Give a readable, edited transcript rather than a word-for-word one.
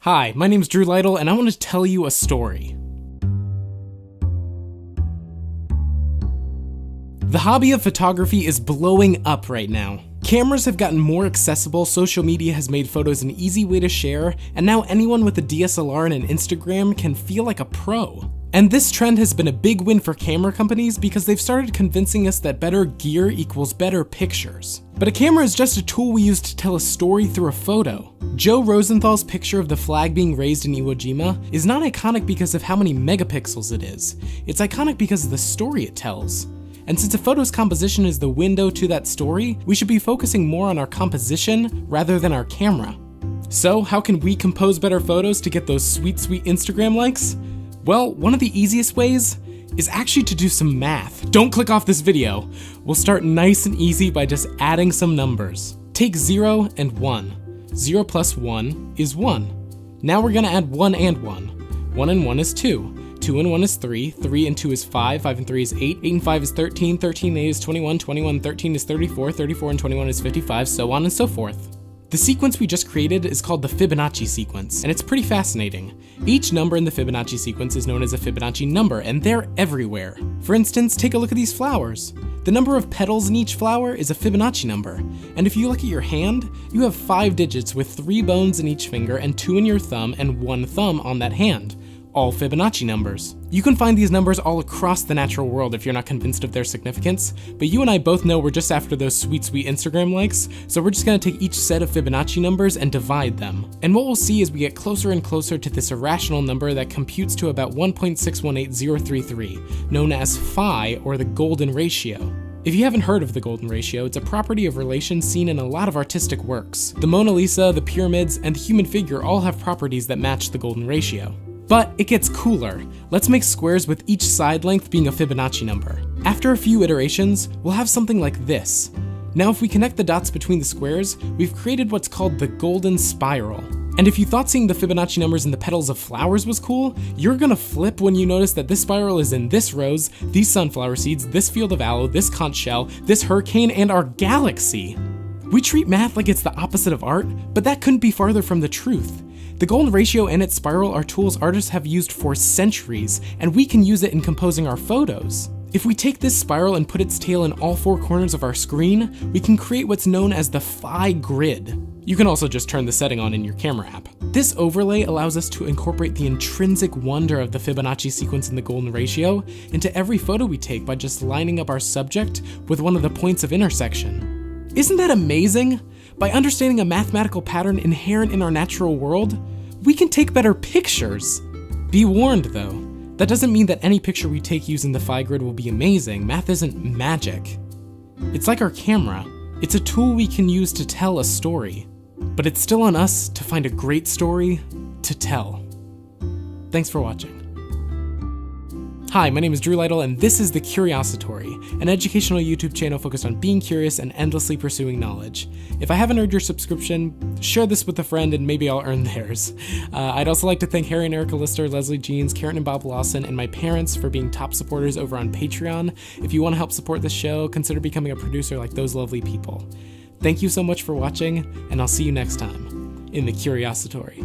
Hi, my name's Lytle, and I want to tell you a story. The hobby of photography is blowing up right now. Cameras have gotten more accessible, social media has made photos an easy way to share, and now anyone with a DSLR and an Instagram can feel like a pro. And this trend has been a big win for camera companies because they've started convincing us that better gear equals better pictures. But a camera is just a tool we use to tell a story through a photo. Joe Rosenthal's picture of the flag being raised in Iwo Jima is not iconic because of how many megapixels it is. It's iconic because of the story it tells. And since a photo's composition is the window to that story, we should be focusing more on our composition rather than our camera. So how can we compose better photos to get those sweet Instagram likes? Well, one of the easiest ways is actually to do some math. Don't click off this video. We'll start nice and easy by just adding some numbers. Take 0 and 1. 0 plus 1 is 1. Now we're gonna add 1 and 1. 1 and 1 is 2. 2 and 1 is 3. 3 and 2 is 5. 5 and 3 is 8. 8 and 5 is 13. 13 and 8 is 21. 21 and 13 is 34. 34 and 21 is 55, so on and so forth. The sequence we just created is called the Fibonacci Sequence, and it's pretty fascinating. Each number in the Fibonacci sequence is known as a Fibonacci number, and they're everywhere. For instance, take a look at these flowers. The number of petals in each flower is a Fibonacci number, and if you look at your hand, you have 5 digits with 3 bones in each finger and 2 in your thumb and 1 thumb on that hand. All Fibonacci numbers. You can find these numbers all across the natural world if you're not convinced of their significance, but you and I both know we're just after those sweet Instagram likes, so we're just gonna take each set of Fibonacci numbers and divide them. And what we'll see is we get closer and closer to this irrational number that computes to about 1.618033, known as phi, or the golden ratio. If you haven't heard of the golden ratio, it's a property of relation seen in a lot of artistic works. The Mona Lisa, the pyramids, and the human figure all have properties that match the golden ratio. But it gets cooler. Let's make squares with each side length being a Fibonacci number. After a few iterations, we'll have something like this. Now if we connect the dots between the squares, we've created what's called the golden spiral. And if you thought seeing the Fibonacci numbers in the petals of flowers was cool, you're gonna flip when you notice that this spiral is in this rose, these sunflower seeds, this field of aloe, this conch shell, this hurricane, and our galaxy. We treat math like it's the opposite of art, but that couldn't be farther from the truth. The golden ratio and its spiral are tools artists have used for centuries, and we can use it in composing our photos. If we take this spiral and put its tail in all 4 corners of our screen, we can create what's known as the phi grid. You can also just turn the setting on in your camera app. This overlay allows us to incorporate the intrinsic wonder of the Fibonacci sequence and the golden ratio into every photo we take by just lining up our subject with one of the points of intersection. Isn't that amazing? By understanding a mathematical pattern inherent in our natural world, we can take better pictures. Be warned though, that doesn't mean that any picture we take using the phi grid will be amazing. Math isn't magic. It's like our camera. It's a tool we can use to tell a story, but it's still on us to find a great story to tell. Thanks for watching. Hi, my name is Lytle, and this is The Curiository, an educational YouTube channel focused on being curious and endlessly pursuing knowledge. If I haven't earned your subscription, share this with a friend and maybe I'll earn theirs. I'd also like to thank Harry and Erika, Lesile Jeans, Karen and Bob Lawson, and my parents for being top supporters over on Patreon. If you want to help support this show, consider becoming a producer like those lovely people. Thank you so much for watching, and I'll see you next time in The Curiository.